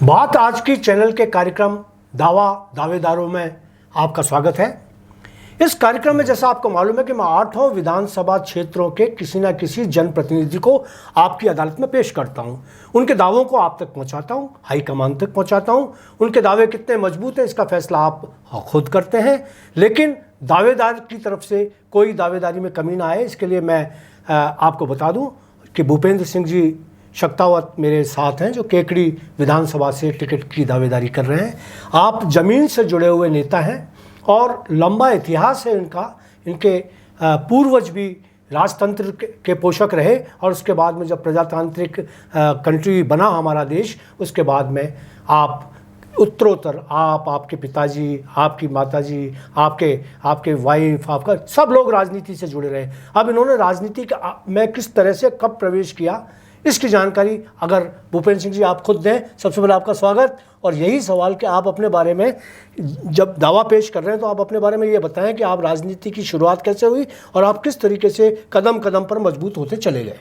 बात आज की चैनल के कार्यक्रम दावा दावेदारों में आपका स्वागत है। इस कार्यक्रम में जैसा आपको मालूम है कि मैं 8 विधानसभा क्षेत्रों के किसी न किसी जनप्रतिनिधि को आपकी अदालत में पेश करता हूं। उनके दावों को आप तक पहुंचाता हूं, हाईकमान तक पहुंचाता हूं। उनके दावे कितने मजबूत हैं इसका फैसला आप खुद करते हैं, लेकिन दावेदार की तरफ से कोई दावेदारी में कमी ना आए इसके लिए मैं आपको बता दूं कि भूपेंद्र सिंह जी शक्तावत मेरे साथ हैं, जो केकड़ी विधानसभा से टिकट की दावेदारी कर रहे हैं। आप जमीन से जुड़े हुए नेता हैं और लंबा इतिहास है इनका। इनके पूर्वज भी राजतंत्र के पोषक रहे और उसके बाद में जब प्रजातांत्रिक कंट्री बना हमारा देश, उसके बाद में आप उत्तरोत्तर आपके पिताजी, आपकी माताजी, आपके वाइफ, आपका सब लोग राजनीति से जुड़े रहे। अब इन्होंने राजनीति में किस तरह से कब प्रवेश किया इसकी जानकारी अगर भूपेंद्र सिंह जी आप खुद दें। सबसे पहले आपका स्वागत। और यही सवाल कि आप अपने बारे में जब दावा पेश कर रहे हैं तो आप अपने बारे में ये बताएं कि आप राजनीति की शुरुआत कैसे हुई और आप किस तरीके से कदम कदम पर मजबूत होते चले गए।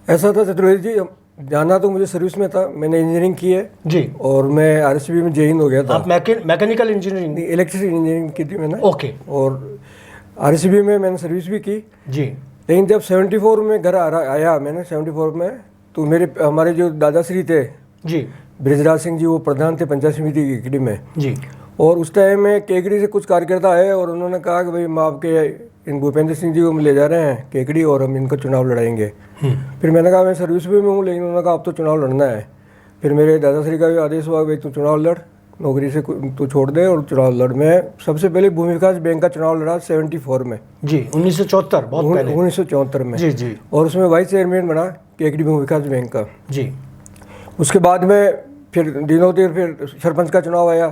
ऐसा था चतुर्वेदी जी, जाना तो मुझे सर्विस में था, मैंने इंजीनियरिंग की है जी, और मैं आरसीबी में जेईन हो गया था। आप मैकेनिकल इंजीनियरिंग, इलेक्ट्रिकल इंजीनियरिंग की थी मैंने। ओके। और आरसीबी में मैंने सर्विस भी की जी। लेकिन जब 74 में घर आया मैंने 74 में, तो हमारे जो दादाश्री थे जी, ब्रिजराज सिंह जी, वो प्रधान थे पंचायत समिति केकड़ी में जी। और उस टाइम में केकड़ी से कुछ कार्यकर्ता आए और उन्होंने कहा कि भाई हम आपके इन भूपेंद्र सिंह जी को ले जा रहे हैं केकड़ी और हम इनको चुनाव लड़ाएंगे। फिर मैंने कहा मैं सर्विस में हूँ, लेकिन उन्होंने कहा अब तो चुनाव लड़ना है। फिर मेरे दादाश्री का भी आदेश हुआ भाई तू चुनाव लड़, नौकरी से तू छोड़ दे और चुनाव लड़। मैं सबसे पहले भूमि विकास बैंक का चुनाव लड़ा 74 में जी, 1974 बहुत पहले, 1974 में जी जी। और उसमें वाइस चेयरमैन बना केकड़ी भूमि विकास बैंक का जी। उसके बाद में फिर दिनों देर फिर सरपंच का चुनाव आया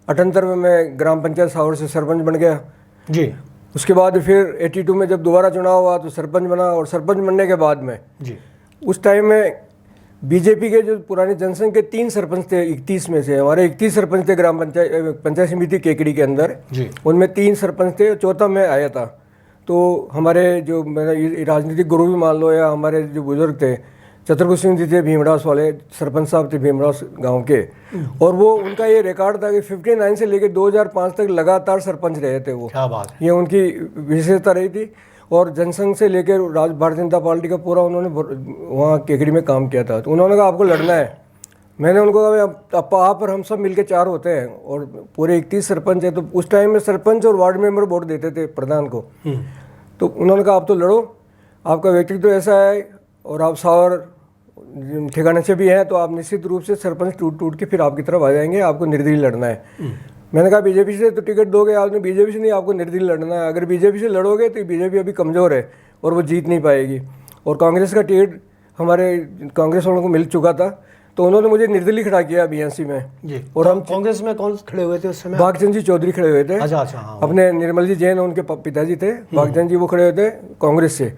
78 में, मैं ग्राम पंचायत सावर से सरपंच बन गया जी। उसके बाद फिर 82 में जब दोबारा चुनाव हुआ तो सरपंच बना, और सरपंच बनने के बाद में जी उस टाइम में बीजेपी के जो पुराने जनसंघ के 3 सरपंच थे, 31 में से हमारे 31 सरपंच थे ग्राम पंचायत समिति केकड़ी के अंदर जी। उनमें 3 सरपंच थे, चौथा मैं आया था। तो हमारे जो राजनीतिक गुरु भी मान लो या हमारे जो बुजुर्ग थे, चतुर्भुज सिंह जी थे भीमरास वाले, सरपंच साहब थे भीमरास गांव के, और वो उनका ये रिकॉर्ड था कि 59 से लेकर 2005 तक लगातार सरपंच रहे थे वो। क्या बात है। ये उनकी विशेषता रही थी। और जनसंघ से लेकर भारतीय जनता पार्टी का पूरा उन्होंने वहाँ केकड़ी में काम किया था। तो उन्होंने कहा आपको लड़ना है। मैंने उनको कहा आप और हम सब मिलकर 4 होते हैं और पूरे 31 सरपंच है। तो उस टाइम में सरपंच और वार्ड मेंबर वोट देते थे प्रधान को। तो उन्होंने कहा आप तो लड़ो, आपका व्यक्तित्व ऐसा है और आप सावर ठिकाने से भी हैं, तो आप निश्चित रूप से सरपंच टूट के फिर आपकी तरफ आ जाएंगे, आपको निर्दलीय लड़ना है। मैंने कहा बीजेपी से तो टिकट दोगे आपने, बीजेपी से नहीं, आपको निर्दलीय लड़ना है। अगर बीजेपी से लड़ोगे तो बीजेपी अभी कमज़ोर है और वो जीत नहीं पाएगी। और कांग्रेस का टिकट हमारे कांग्रेस वालों को मिल चुका था, तो उन्होंने मुझे निर्दलीय खड़ा किया 82 में जी। और हम कांग्रेस में कौन खड़े हुए थे उस समय? भागचंद जी चौधरी खड़े हुए थे। अच्छा अच्छा। हाँ, अपने निर्मल जी जैन उनके पिताजी थे, भागचंद जी वो खड़े हुए थे कांग्रेस से।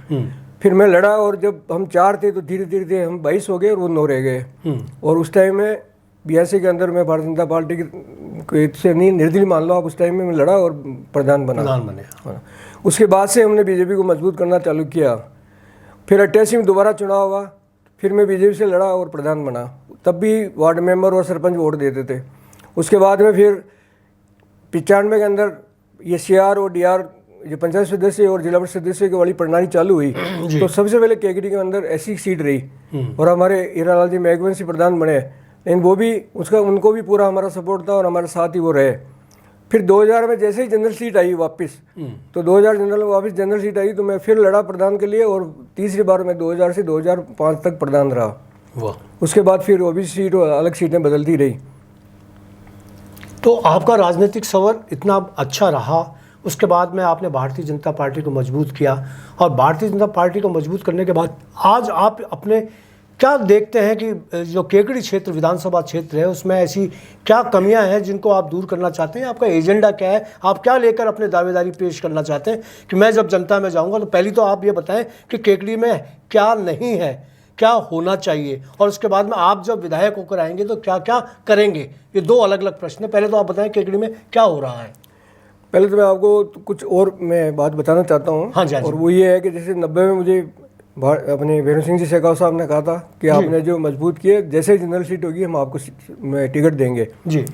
फिर मैं लड़ा और जब हम 4 थे तो धीरे धीरे हम 22 हो गए और वो 9 रह गए। और उस टाइम में 82 के अंदर मैं भारतीय जनता पार्टी से नहीं, निर्दलीय मान लो आप, उस टाइम में मैं लड़ा और प्रधान बने। उसके बाद से हमने बीजेपी को मजबूत करना चालू किया। फिर 88 में दोबारा चुनाव हुआ, फिर मैं बीजेपी से लड़ा और प्रधान बना। तब भी वार्ड मेंबर और सरपंच वोट देते थे। उसके बाद में फिर 95 के अंदर ये CR और DR, जो पंचायत सदस्य और जिला परिषद सदस्य की वाली प्रणाली चालू हुई, तो सबसे पहले केकड़ी के अंदर ऐसी सीट रही और हमारे हीरालाल जी मेघवंशी प्रधान बने। लेकिन वो भी उनको भी पूरा हमारा सपोर्ट था और हमारे साथ ही वो रहे। फिर 2000 में जैसे ही जनरल सीट आई वापस, तो 2000 वापस जनरल सीट आई तो मैं फिर लड़ा प्रधान के लिए, और तीसरी बार मैं 2000 से 2005 तक प्रधान रहा। उसके बाद फिर ओबीसी सीट और अलग सीटें बदलती रही। तो आपका राजनीतिक सफर इतना अच्छा रहा, उसके बाद में आपने भारतीय जनता पार्टी को मजबूत किया, और भारतीय जनता पार्टी को मजबूत करने के बाद आज आप अपने क्या देखते हैं कि जो केकड़ी क्षेत्र विधानसभा क्षेत्र है उसमें ऐसी क्या कमियां हैं जिनको आप दूर करना चाहते हैं? आपका एजेंडा क्या है? आप क्या लेकर अपने दावेदारी पेश करना चाहते हैं कि मैं जब जनता में जाऊंगा तो पहली तो आप ये बताएं कि केकड़ी में क्या नहीं है, क्या होना चाहिए, और उसके बाद में आप जब विधायक होकर आएंगे तो क्या क्या करेंगे। ये 2 अलग अलग प्रश्न है। पहले तो आप बताएं केकड़ी में क्या हो रहा है। पहले तो मैं आपको कुछ और मैं बात बताना चाहता हूँ। हाँ जी। और वो ये है कि जैसे 90 में मुझे अपने वेणु सिंह जी शेखावत साहब ने कहा था कि आपने जो मजबूत किए, जैसे जनरल सीट होगी हम आपको टिकट देंगे जी।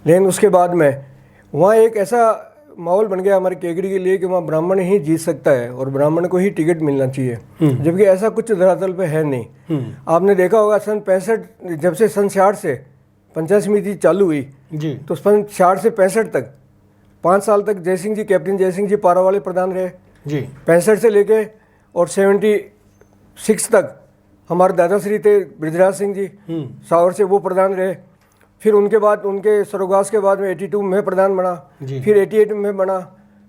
लेकिन उसके बाद में वहाँ एक ऐसा माहौल बन गया हमारे केकड़ी के लिए कि वहाँ ब्राह्मण ही जीत सकता है और ब्राह्मण को ही टिकट मिलना चाहिए, जबकि ऐसा कुछ धरातल पे है नहीं। आपने देखा होगा सन 65 जब से सन 66 से पंचायत समिति चालू हुई जी, तो सन 66 से 65 तक 5 साल तक जयसिंह जी, कैप्टन जयसिंह जी पारा वाले प्रधान रहे जी। 65 से लेके और 76 तक हमारे दादाश्री थे ब्रिजराज सिंह जी, सावर से वो प्रधान रहे। फिर उनके बाद उनके स्वर्गवास के बाद में 82 में प्रधान बना, फिर 88 में बना,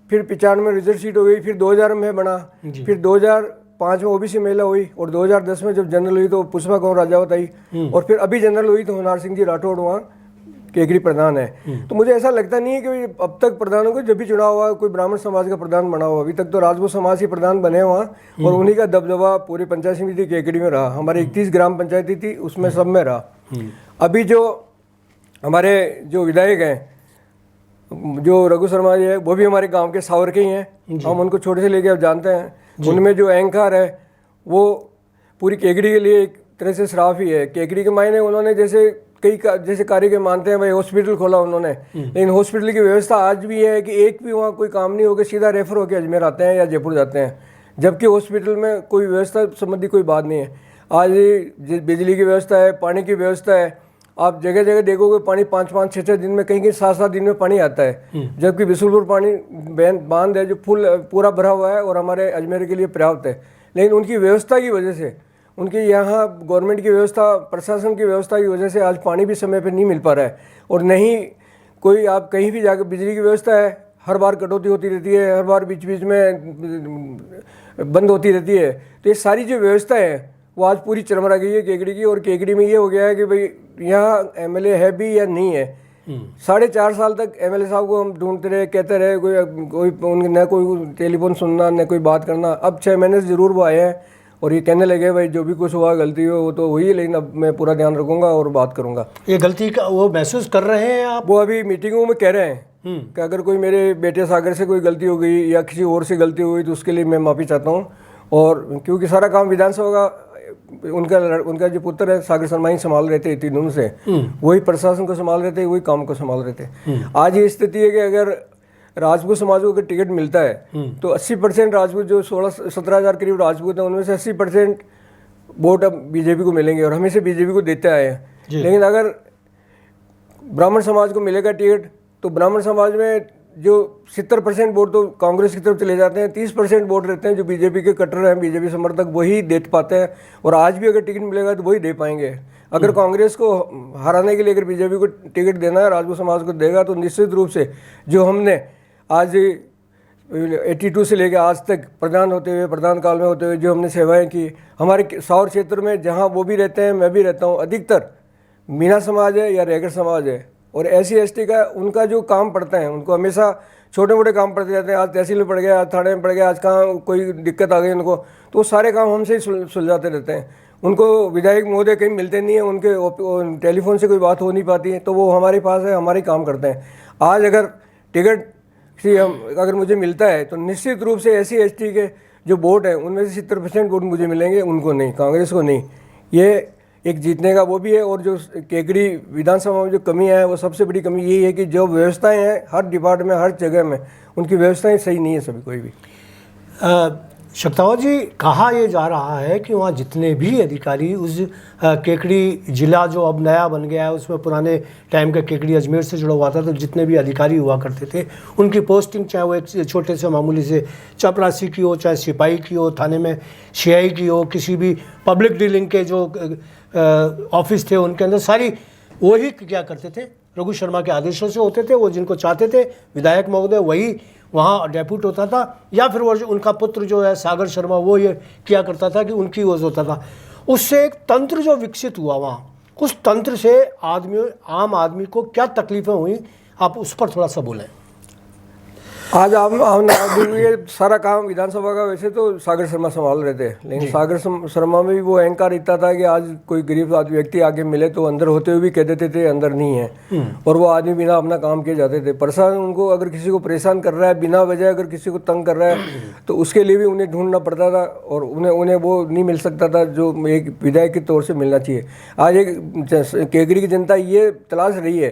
फिर 95 में रिजर्व सीट हो गई, फिर 2000 में बना, फिर 2005 में ओबीसी महिला हुई और 2010 में जब जनरल हुई तो पुष्पा कौर राजावत आई और फिर अभी जनरल हुई तो होनार सिंह जी राठौड़ वहाँ केकड़ी प्रधान है। तो मुझे ऐसा लगता नहीं है कि अब तक प्रधानों को जब भी चुनाव हुआ कोई ब्राह्मण समाज का प्रधान बना हुआ, अभी तक तो राजपूत समाज के प्रधान बने वहाँ और उन्हीं का दबदबा पूरी पंचायत समिति केकड़ी में रहा। हमारे 31 ग्राम पंचायती थी उसमें सब में रहा। अभी जो हमारे जो विधायक हैं जो रघु शर्मा जी है वो भी हमारे गांव के सावर के ही हैं, हम उनको छोटे से लेके अब जानते हैं। उनमें जो एंकर है वो पूरी केकड़ी के लिए एक तरह से श्राप ही है। केकड़ी के मायने उन्होंने जैसे जैसे कार्य के मानते हैं भाई हॉस्पिटल खोला उन्होंने, लेकिन हॉस्पिटल की व्यवस्था आज भी है कि एक भी वहाँ कोई काम नहीं होकर सीधा रेफर होकर अजमेर आते हैं या जयपुर जाते हैं, जबकि हॉस्पिटल में कोई व्यवस्था संबंधी कोई बात नहीं है। आज बिजली की व्यवस्था है, पानी की व्यवस्था है, आप जगह जगह देखोगे पानी 5-5, 6-6 दिन में, कहीं कहीं 7-7 दिन में पानी आता है, जबकि बिशुलपुर पानी बांध है जो फुल पूरा भरा हुआ है और हमारे अजमेर के लिए पर्याप्त है। लेकिन उनकी व्यवस्था की वजह से, उनकी यहाँ गवर्नमेंट की व्यवस्था, प्रशासन की व्यवस्था की वजह से आज पानी भी समय पर नहीं मिल पा रहा है और नहीं कोई आप कहीं भी जाकर बिजली की व्यवस्था है, हर बार कटौती होती रहती है, हर बार बीच बीच में बंद होती रहती है। तो ये सारी जो व्यवस्था है वो आज पूरी चरमरा गई है केकड़ी की। और केकड़ी में ये हो गया है कि भाई यहाँ एमएलए है भी या नहीं है। 4.5 साल तक एमएलए साहब को हम ढूंढते रहे, कहते रहे, कोई न कोई टेलीफोन सुनना न कोई बात करना। अब 6 महीने से जरूर वो आए हैं और ये कहने लगे भाई जो भी कुछ हुआ गलती हो वो तो हुई, लेकिन अब मैं पूरा ध्यान रखूंगा और बात करूंगा। ये गलती का वो महसूस कर रहे हैं आप? वो अभी मीटिंगों में कह रहे हैं कि अगर कोई मेरे बेटे सागर से कोई गलती हो गई या किसी और से गलती हुई तो उसके लिए मैं माफ़ी चाहता हूँ। और क्योंकि सारा काम विधानसभा का उनका जो पुत्र है सागर शर्मा ही संभाल रहे थे 3 दिनों से, वही प्रशासन को संभाल रहे थे, वही काम को संभाल रहे थे। आज ये स्थिति है कि अगर राजपूत समाज को अगर टिकट मिलता है तो 80% राजपूत जो 16-17 हज़ार करीब राजपूत हैं उनमें से 80% वोट अब बीजेपी को मिलेंगे और हमेशा बीजेपी को देते आए हैं। लेकिन अगर ब्राह्मण समाज को मिलेगा टिकट तो ब्राह्मण समाज में जो 70% वोट तो कांग्रेस की तरफ चले जाते हैं, 30% वोट रहते हैं जो बीजेपी के कट्टर हैं, बीजेपी समर्थक, वही दे पाते हैं। और आज भी अगर टिकट मिलेगा तो वही दे पाएंगे। अगर कांग्रेस को हराने के लिए अगर बीजेपी को टिकट देना है, राजपूत समाज को देगा, तो निश्चित रूप से जो हमने आज 82 से लेकर आज तक प्रधान होते हुए, प्रधान काल में होते हुए जो हमने सेवाएं की, हमारे सावर क्षेत्र में जहाँ वो भी रहते हैं मैं भी रहता हूँ, अधिकतर मीना समाज है या रेगड़ समाज है। और SC/ST का उनका जो काम पड़ता है, उनको हमेशा छोटे मोटे काम पड़ते जाते हैं। आज तहसील में पड़ गया, आज थाने में पड़ गया, आज कहाँ कोई दिक्कत आ गई उनको, तो वो सारे काम हमसे ही सुलझाते रहते हैं। उनको विधायक महोदय कहीं मिलते नहीं है, उनके टेलीफोन से कोई बात हो नहीं पाती है, तो वो हमारे पास है, हमारे काम करते हैं। आज अगर टिकट अगर मुझे मिलता है तो निश्चित रूप से SC/ST के जो वोट हैं उनमें से 70% वोट मुझे मिलेंगे, उनको नहीं, कांग्रेस को नहीं। ये एक जीतने का वो भी है। और जो केकड़ी विधानसभा में जो कमी है वो सबसे बड़ी कमी यही है कि जो व्यवस्थाएं हैं हर डिपार्टमेंट में, हर जगह में, उनकी व्यवस्थाएं सही नहीं है सभी कोई भी। शक्तावत जी, कहा यह जा रहा है कि वहाँ जितने भी अधिकारी उस केकड़ी जिला जो अब नया बन गया है उसमें पुराने टाइम का केकड़ी अजमेर से जुड़ा हुआ था, तो जितने भी अधिकारी हुआ करते थे उनकी पोस्टिंग चाहे वो एक छोटे से मामूली से चपरासी की हो, चाहे सिपाही की हो, थाने में CI की हो, किसी भी पब्लिक डीलिंग के जो ऑफिस थे उनके अंदर सारी वही क्या करते थे, रघु शर्मा के आदेशों से होते थे। वो जिनको चाहते थे विधायक महोदय वही वहाँ डेप्यूट होता था, या फिर वो उनका पुत्र जो है सागर शर्मा वो ये किया करता था कि उनकी वो होता था। उससे एक तंत्र जो विकसित हुआ वहाँ, उस तंत्र से आम आदमी को क्या तकलीफ़ें हुई, आप उस पर थोड़ा सा बोलें। आज आम आदमी ये सारा काम विधानसभा का वैसे तो सागर शर्मा संभाल रहे थे, लेकिन सागर शर्मा में भी वो अहंकार इतना था कि आज कोई गरीब व्यक्ति आके मिले तो अंदर होते हुए भी कह देते थे अंदर नहीं है, और वो आदमी बिना अपना काम किए जाते थे। परेशान उनको अगर किसी को परेशान कर रहा है बिना वजह, अगर किसी को तंग कर रहा है तो उसके लिए भी उन्हें ढूंढना पड़ता था, और उन्हें वो नहीं मिल सकता था जो एक विधायक के तौर से मिलना चाहिए। आज एक केकड़ी की जनता ये तलाश रही है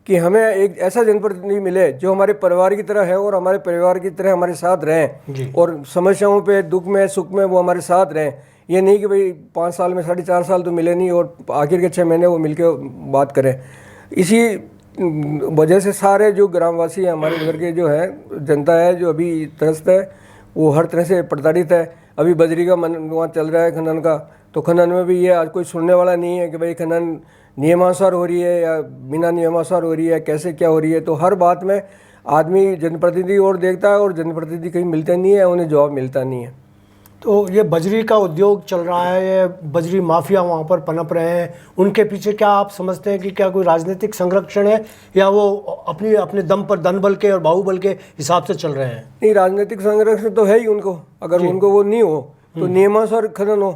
कि हमें एक ऐसा जनप्रतिनिधि मिले जो हमारे परिवार की तरह है और हमारे परिवार की तरह हमारे साथ रहें, और समस्याओं पे, दुख में, सुख में वो हमारे साथ रहें। ये नहीं कि भाई 5 साल में 4.5 साल तो मिले नहीं और आखिर के 6 महीने वो मिलके बात करें। इसी वजह से सारे जो ग्रामवासी हैं हमारे उधर के जो है जनता है जो अभी त्रस्त है, वो हर तरह से प्रताड़ित है। अभी बजरी का वहाँ चल रहा है खनन का, तो खनन में भी ये आज कोई सुनने वाला नहीं है कि भाई खनन नियमानुसार हो रही है या बिना नियमानुसार हो रही है, कैसे क्या हो रही है। तो हर बात में आदमी जनप्रतिनिधि और देखता है और जनप्रतिनिधि कहीं मिलते नहीं है, उन्हें जवाब मिलता नहीं है। तो ये बजरी का उद्योग चल रहा है, ये बजरी माफिया वहाँ पर पनप रहे हैं, उनके पीछे क्या आप समझते हैं कि क्या कोई राजनीतिक संरक्षण है या वो अपने दम पर धनबल के और बाहुबल के हिसाब से चल रहे हैं? नहीं, राजनीतिक संरक्षण तो है ही उनको। अगर उनको वो नहीं हो तो नियमानुसार खनन हो।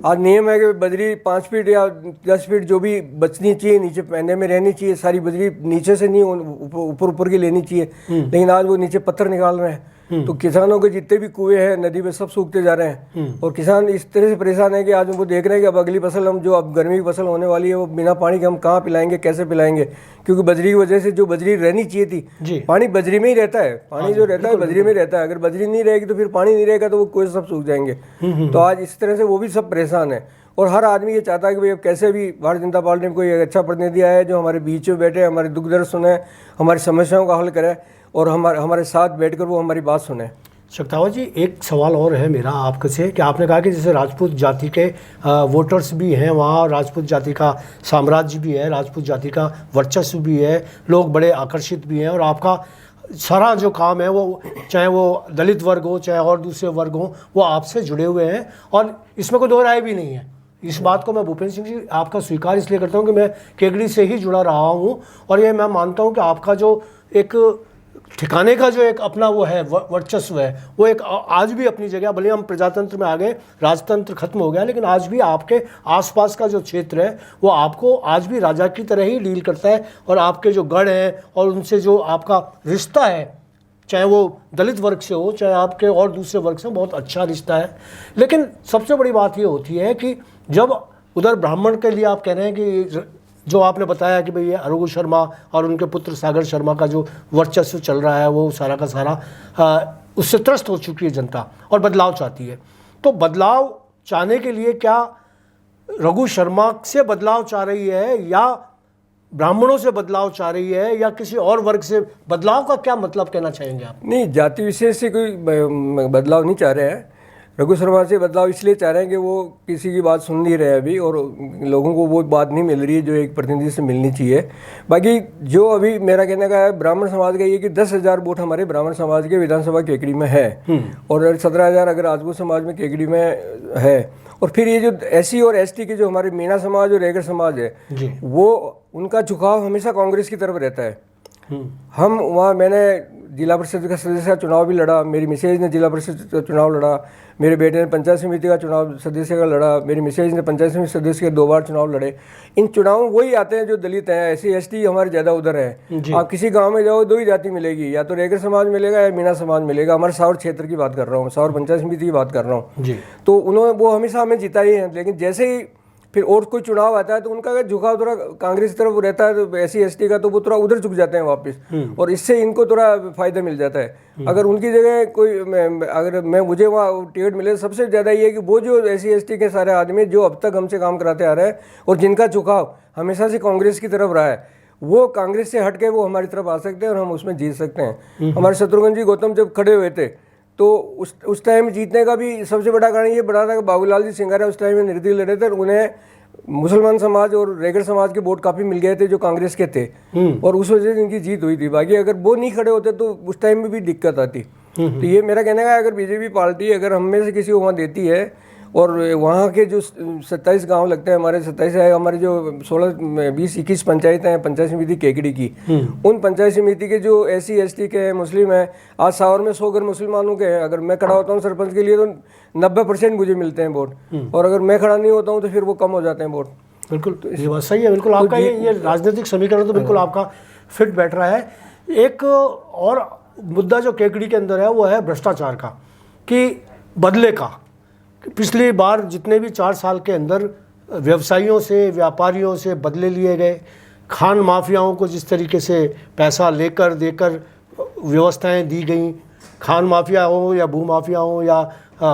आज नियम है कि बजरी 5 फीट या 10 फीट जो भी बचनी चाहिए, नीचे पैने में रहनी चाहिए, सारी बजरी नीचे से नहीं ऊपर की लेनी चाहिए। लेकिन आज वो नीचे पत्थर निकाल रहे हैं, तो किसानों के जितने भी कुएं हैं नदी में सब सूखते जा रहे हैं, और किसान इस तरह से परेशान है कि आज वो देख रहे हैं कि अब अगली फसल हम जो अब गर्मी की फसल होने वाली है वो बिना पानी के हम कहाँ पिलाएंगे, कैसे पिलाएंगे, क्योंकि बजरी की वजह से जो बजरी रहनी चाहिए थी, पानी बजरी में ही रहता है, पानी जो रहता है बजरी में रहता है। अगर बजरी नहीं रहेगी तो फिर पानी नहीं रहेगा तो वो कुएं सब सूख जाएंगे। तो आज इस तरह से वो भी सब परेशान है, और हर आदमी ये चाहता है कि भाई अब कैसे भी भारतीय जनता पार्टी में कोई अच्छा प्रतिनिधि आए जो हमारे बीच में बैठे, हमारे दुख दर्द सुने, हमारी समस्याओं का हल करे और हमारे साथ बैठकर वो हमारी बात सुने। शक्तावत जी, एक सवाल और है मेरा आपके से कि आपने कहा कि जैसे राजपूत जाति के वोटर्स भी हैं वहाँ, राजपूत जाति का साम्राज्य भी है, राजपूत जाति का वर्चस्व भी है, लोग बड़े आकर्षित भी हैं, और आपका सारा जो काम है वो चाहे वो दलित वर्ग हो चाहे और दूसरे वर्ग हो वो आपसे जुड़े हुए हैं, और इसमें कोई दो राय भी नहीं है। इस बात को मैं भूपेंद्र सिंह जी आपका स्वीकार इसलिए करता हूँ कि मैं केकड़ी से ही जुड़ा रहा हूँ, और ये मैं मानता हूँ कि आपका जो एक ठिकाने का जो एक अपना वो है वर्चस्व है, वो एक आज भी अपनी जगह, भले हम प्रजातंत्र में आ गए, राजतंत्र खत्म हो गया, लेकिन आज भी आपके आसपास का जो क्षेत्र है वो आपको आज भी राजा की तरह ही डील करता है, और आपके जो गढ़ हैं और उनसे जो आपका रिश्ता है, चाहे वो दलित वर्ग से हो चाहे आपके और दूसरे वर्ग से, बहुत अच्छा रिश्ता है। लेकिन सबसे बड़ी बात ये होती है कि जब उधर ब्राह्मण के लिए आप कह रहे हैं कि जो आपने बताया कि भाई ये रघु शर्मा और उनके पुत्र सागर शर्मा का जो वर्चस्व चल रहा है वो सारा का सारा उससे त्रस्त हो चुकी है जनता और बदलाव चाहती है, तो बदलाव चाहने के लिए क्या रघु शर्मा से बदलाव चाह रही है या ब्राह्मणों से बदलाव चाह रही है या किसी और वर्ग से बदलाव का क्या मतलब कहना चाहेंगे आप? नहीं, जाति विशेष से कोई बदलाव नहीं चाह रहे हैं। रघु शर्मा से बदलाव इसलिए चाह रहे हैं कि वो किसी की बात सुन नहीं रहे अभी, और लोगों को वो बात नहीं मिल रही है जो एक प्रतिनिधि से मिलनी चाहिए। बाकी जो अभी मेरा कहने का है ब्राह्मण समाज का ये कि 10,000 वोट हमारे ब्राह्मण समाज के विधानसभा केकड़ी में है, और 17,000 अगर राजपूत समाज में केकड़ी में है, और फिर ये जो SC और ST के जो हमारे मीणा समाज और रेगड़ समाज है वो उनका झुकाव हमेशा कांग्रेस की तरफ रहता है। हम वहाँ, मैंने जिला परिषद का सदस्य का चुनाव भी लड़ा, मेरी मिसेज ने जिला परिषद चुनाव लड़ा, मेरे बेटे ने पंचायत समिति का चुनाव सदस्य का लड़ा, मेरी मिसेज ने पंचायत समिति सदस्य के 2 बार चुनाव लड़े। इन चुनाव वही आते हैं जो दलित हैं, SC ST हमारे ज़्यादा उधर है। आप किसी गांव में जाओ 2 ही जाति मिलेगी, या तो रेगड़ समाज मिलेगा या मीणा समाज मिलेगा। हमारे सावर क्षेत्र की बात कर रहा हूँ, सावर पंचायत समिति की बात कर रहा हूँ, तो उन्होंने वो हमेशा हमें जिता ही है। लेकिन जैसे ही फिर और कोई चुनाव आता है तो उनका झुकाव थोड़ा कांग्रेस की तरफ रहता है, तो SC ST का तो वो थोड़ा उधर झुक जाते हैं वापस, और इससे इनको थोड़ा फायदा मिल जाता है। अगर उनकी जगह कोई अगर मुझे वहाँ टिकट मिले, सबसे ज़्यादा ये है कि वो जो SC ST के सारे आदमी जो अब तक हमसे काम कराते आ रहे हैं और जिनका झुकाव हमेशा से कांग्रेस की तरफ रहा है, वो कांग्रेस से हट के वो हमारी तरफ आ सकते हैं और हम उसमें जीत सकते हैं। हमारे शत्रुघ्न जी गौतम जब खड़े हुए थे तो उस टाइम जीतने का भी सबसे बड़ा कारण ये बड़ा था कि बाबूलाल जी सिंघारा उस टाइम में निर्दलीय लड़े थे, उन्हें मुसलमान समाज और रेगड़ समाज के वोट काफी मिल गए थे जो कांग्रेस के थे, और उस वजह से इनकी जीत हुई थी। बाकी अगर वो नहीं खड़े होते तो उस टाइम में भी दिक्कत आती। तो ये मेरा कहने का है, अगर बीजेपी पार्टी अगर हम में से किसी को वहाँ देती है और वहाँ के जो 27 गांव लगते हैं हमारे, 27 है हमारे, जो 16-20-21 पंचायतें हैं पंचायत समिति केकड़ी की, उन पंचायत समिति के जो SC ST के हैं, मुस्लिम हैं, आज सावर में 100 घर मुसलमानों के हैं। अगर मैं खड़ा होता हूँ सरपंच के लिए तो 90% मुझे मिलते हैं वोट, और अगर मैं खड़ा नहीं होता हूँ तो फिर वो कम हो जाते हैं वोट। बिल्कुल, तो ये बात सही है। बिल्कुल आपका ये राजनीतिक समीकरण तो बिल्कुल आपका फिट बैठ रहा है। एक और मुद्दा जो केकड़ी के अंदर है वो है भ्रष्टाचार का, कि बदले का। पिछली बार जितने भी 4 साल के अंदर व्यवसायियों से, व्यापारियों से बदले लिए गए, खान माफियाओं को जिस तरीके से पैसा लेकर देकर व्यवस्थाएं दी गई, खान माफिया हो या भू माफिया हो या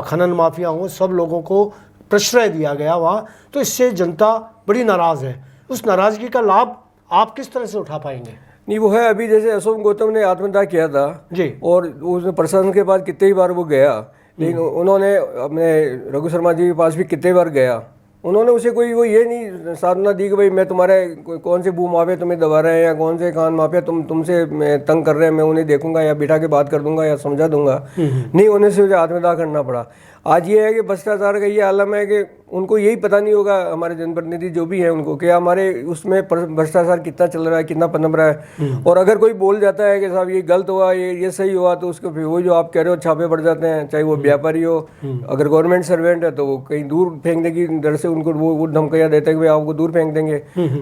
खनन माफिया हो, सब लोगों को प्रश्रय दिया गया वहाँ, तो इससे जनता बड़ी नाराज़ है। उस नाराज़गी का लाभ आप किस तरह से उठा पाएंगे? नहीं, वो है अभी जैसे अशोक गौतम ने आत्मदाह किया था जी, और उसने प्रशासन के पास कितने ही बार वो गया, लेकिन उन्होंने अपने रघु शर्मा जी के पास भी कितने बार गया, उन्होंने उसे कोई वो ये नहीं साधना दी कि भाई मैं तुम्हारे कौन से भू माफिया तुम्हें दबा रहे हैं या कौन से खान माफिया तुमसे तंग कर रहे हैं, मैं उन्हें देखूंगा या बिठा के बात कर दूंगा या समझा दूंगा। नहीं, उन्हें सिर्फ आत्मदाह करना पड़ा। आज ये है कि भ्रष्टाचार का ये आलम है कि उनको यही पता नहीं होगा, हमारे जनप्रतिनिधि जो भी हैं उनको, कि हमारे उसमें भ्रष्टाचार कितना चल रहा है, कितना पनप रहा है। और अगर कोई बोल जाता है कि साहब ये गलत हुआ, ये सही हुआ, तो उसको फिर वो जो आप कह रहे हो छापे पड़ जाते हैं, चाहे वो व्यापारी हो, अगर गवर्नमेंट सर्वेंट है तो वो कहीं दूर फेंकने की डर से उनको वो धमकियाँ देते हैं कि भाई आपको दूर फेंक देंगे।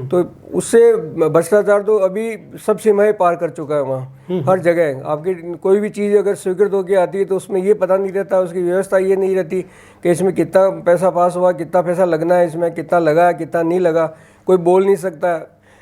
तो उससे भ्रष्टाचार तो अभी सब सीमाएं पार कर चुका है वहाँ, हर जगह। आपकी कोई भी चीज़ अगर स्वीकृत होकर आती है तो उसमें ये पता नहीं रहता, उसकी व्यवस्था ये नहीं रहती कि इसमें कितना पैसा पास हुआ, कितना पैसा लगना है, इसमें कितना लगा, कितना नहीं लगा, कोई बोल नहीं सकता।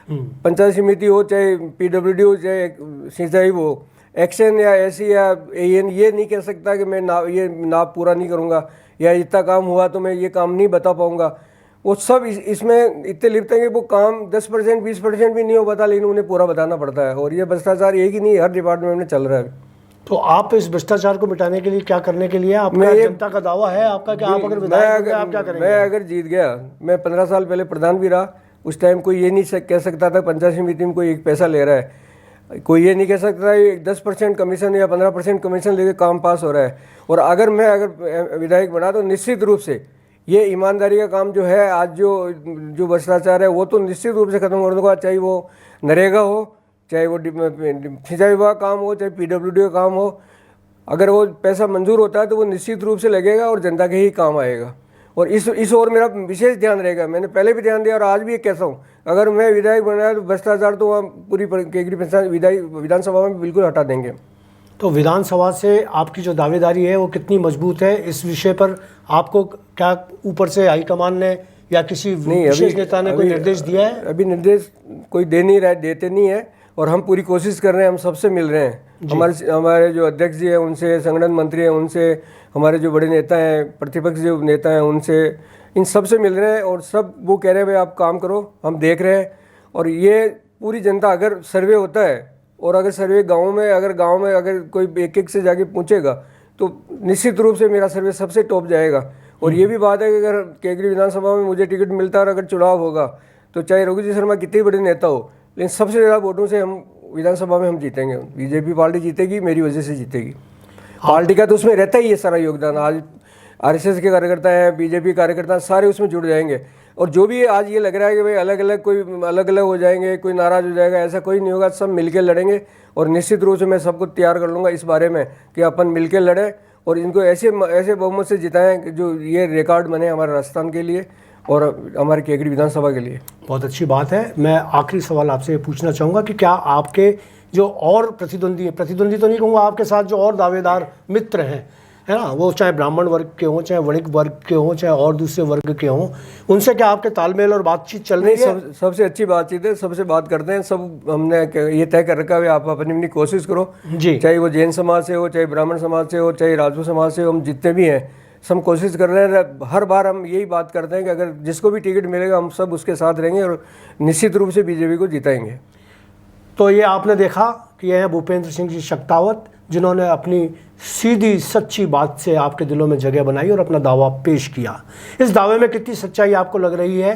पंचायत समिति हो, चाहे PWD हो, चाहे सिंचाई हो, एक्शन या ऐसी या AN ये नहीं कह सकता कि मैं ये नाप पूरा नहीं करूँगा या इतना काम हुआ तो मैं ये काम नहीं बता पाऊँगा। वो सब इसमें इतने लिप्त हैं कि वो काम 10% 20% भी नहीं हो पाता, लेकिन उन्हें पूरा बताना पड़ता है। और ये भ्रष्टाचार एक ही नहीं, हर डिपार्टमेंट में चल रहा है। तो आप इस भ्रष्टाचार को मिटाने के लिए क्या करने के लिए आपका जनता का दावा है आपका कि आप अगर विधायक होंगे आप क्या करेंगे? मैं अगर जीत गया, मैं 15 साल पहले प्रधान भी रहा, उस टाइम कोई ये नहीं कह सकता था पंचायत समिति में कोई एक पैसा ले रहा है, कोई ये नहीं कह सकता 10% कमीशन या 15% कमीशन लेके काम पास हो रहा है। और अगर मैं विधायक बना तो निश्चित रूप से ये ईमानदारी का काम जो है, आज जो भ्रष्टाचार है वो तो निश्चित रूप से खत्म कर दूंगा, चाहे वो नरेगा हो, चाहे वो सिंचाई विभाग काम हो, चाहे PWD का काम हो। अगर वो पैसा मंजूर होता है तो वो निश्चित रूप से लगेगा और जनता के ही काम आएगा। और इस ओर मेरा विशेष ध्यान रहेगा। मैंने पहले भी ध्यान दिया और आज भी कहता हूँ, अगर मैं विधायक बनाया तो भ्रष्टाचार तो वहाँ पूरी केकड़ी विधानसभा में बिल्कुल हटा देंगे। तो विधानसभा से आपकी जो दावेदारी है वो कितनी मजबूत है? इस विषय पर आपको क्या ऊपर से हाईकमान ने या किसी विशेष नेता ने कोई निर्देश दिया है? अभी निर्देश कोई देते नहीं है, और हम पूरी कोशिश कर रहे हैं, हम सबसे मिल रहे हैं। हमारे जो अध्यक्ष जी हैं उनसे, संगठन मंत्री हैं उनसे, हमारे जो बड़े नेता हैं, प्रतिपक्ष जो नेता हैं उनसे, इन सब से मिल रहे हैं। और सब वो कह रहे हैं भाई आप काम करो, हम देख रहे हैं। और ये पूरी जनता, अगर सर्वे होता है और अगर सर्वे गाँव में अगर कोई एक से जाके पूछेगा तो निश्चित रूप से मेरा सर्वे सबसे टॉप जाएगा। और ये भी बात है कि अगर केकड़ी विधानसभा में मुझे टिकट मिलता है और अगर चुनाव होगा तो चाहे रघु जी शर्मा कितने बड़े नेता हो, लेकिन सबसे ज़्यादा वोटों से हम विधानसभा में हम जीतेंगे। बीजेपी पार्टी जीतेगी, मेरी वजह से जीतेगी। पार्टी का तो उसमें रहता ही है सारा योगदान। आज RSS के कार्यकर्ता हैं, BJP कार्यकर्ता सारे उसमें जुड़ जाएंगे। और जो भी आज ये लग रहा है कि भाई कोई अलग अलग हो जाएंगे, कोई नाराज़ हो जाएगा, ऐसा कोई नहीं होगा। सब मिलकर लड़ेंगे और निश्चित रूप से मैं सबको तैयार कर लूँगा इस बारे में कि अपन मिलकर लड़ें और इनको ऐसे बहुमत से जिताएं कि जो ये रिकॉर्ड बने हमारे राजस्थान के लिए और हमारे केकड़ी विधानसभा के लिए। बहुत अच्छी बात है। मैं आखिरी सवाल आपसे पूछना चाहूँगा कि क्या आपके जो और प्रतिद्वंदी तो नहीं कहूँगा, आपके साथ जो और दावेदार मित्र हैं, है ना, वो चाहे ब्राह्मण वर्ग के हों, चाहे वणिक वर्ग के हों, चाहे और दूसरे वर्ग के हों, उनसे क्या आपके तालमेल और बातचीत चल रही है? सबसे अच्छी बातचीत है, सबसे बात करते हैं। सब हमने ये तय कर रखा है आप अपनी कोशिश करो जी, चाहे वो जैन समाज से हो, चाहे ब्राह्मण समाज से हो, चाहे राजपूत समाज से हो, हम जितने भी हैं सब कोशिश कर रहे हैं। हर बार हम यही बात करते हैं कि अगर जिसको भी टिकट मिलेगा हम सब उसके साथ रहेंगे और निश्चित रूप से BJP को जिताएंगे। तो ये आपने देखा कि यह है भूपेंद्र सिंह जी शक्तावत, जिन्होंने अपनी सीधी सच्ची बात से आपके दिलों में जगह बनाई और अपना दावा पेश किया। इस दावे में कितनी सच्चाई आपको लग रही है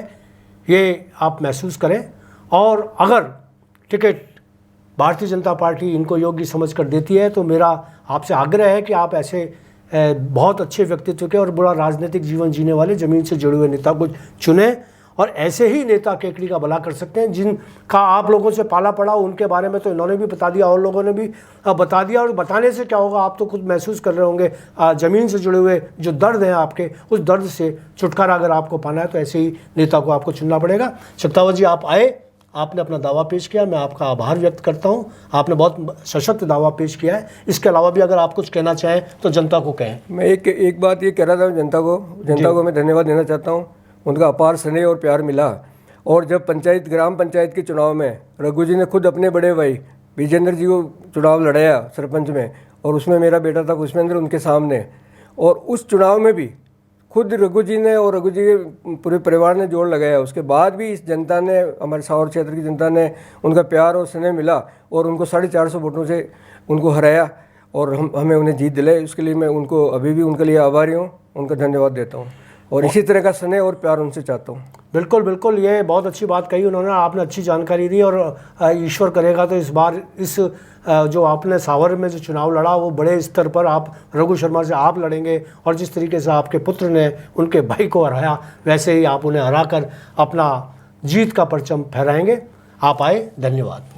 ये आप महसूस करें। और अगर टिकट भारतीय जनता पार्टी इनको योग्य समझ कर देती है तो मेरा आपसे आग्रह है कि आप ऐसे बहुत अच्छे व्यक्तित्व के और बड़ा राजनीतिक जीवन जीने वाले ज़मीन से जुड़े हुए नेता को चुने, और ऐसे ही नेता केकड़ी का भला कर सकते हैं जिनका आप लोगों से पाला पड़ा। उनके बारे में तो इन्होंने भी बता दिया और लोगों ने भी बता दिया, और बताने से क्या होगा, आप तो खुद महसूस कर रहे होंगे। ज़मीन से जुड़े हुए जो दर्द हैं आपके, उस दर्द से छुटकारा अगर आपको पाना है तो ऐसे ही नेता को आपको चुनना पड़ेगा। शक्तावत जी, आप आए, आपने अपना दावा पेश किया, मैं आपका आभार व्यक्त करता हूं। आपने बहुत सशक्त दावा पेश किया है। इसके अलावा भी अगर आप कुछ कहना चाहें तो जनता को कहें। मैं एक बात ये कह रहा था जनता को मैं धन्यवाद देना चाहता हूँ। उनका अपार स्नेह और प्यार मिला। और जब ग्राम पंचायत के चुनाव में रघु जी ने खुद अपने बड़े भाई विजेंद्र जी को चुनाव लड़ाया सरपंच में, और उसमें मेरा बेटा था पुष्पेंद्र उनके सामने, और उस चुनाव में भी खुद रघु जी ने और रघु जी के पूरे परिवार ने जोड़ लगाया। उसके बाद भी इस जनता ने, हमारे सावर क्षेत्र की जनता ने उनका प्यार और स्नेह मिला और उनको 450 वोटों से उनको हराया, और हमें उन्हें जीत दिलाई। उसके लिए मैं उनको अभी भी उनके लिए आभारी हूँ, उनका धन्यवाद देता हूँ, और इसी तरह का स्नेह और प्यार उनसे चाहता हूँ। बिल्कुल बिल्कुल, ये बहुत अच्छी बात कही उन्होंने, आपने अच्छी जानकारी दी। और ईश्वर करेगा तो इस बार इस जो आपने सावर में जो चुनाव लड़ा वो बड़े स्तर पर आप रघु शर्मा से आप लड़ेंगे, और जिस तरीके से आपके पुत्र ने उनके भाई को हराया वैसे ही आप उन्हें हराकर अपना जीत का परचम फहराएंगे। आप आए, धन्यवाद।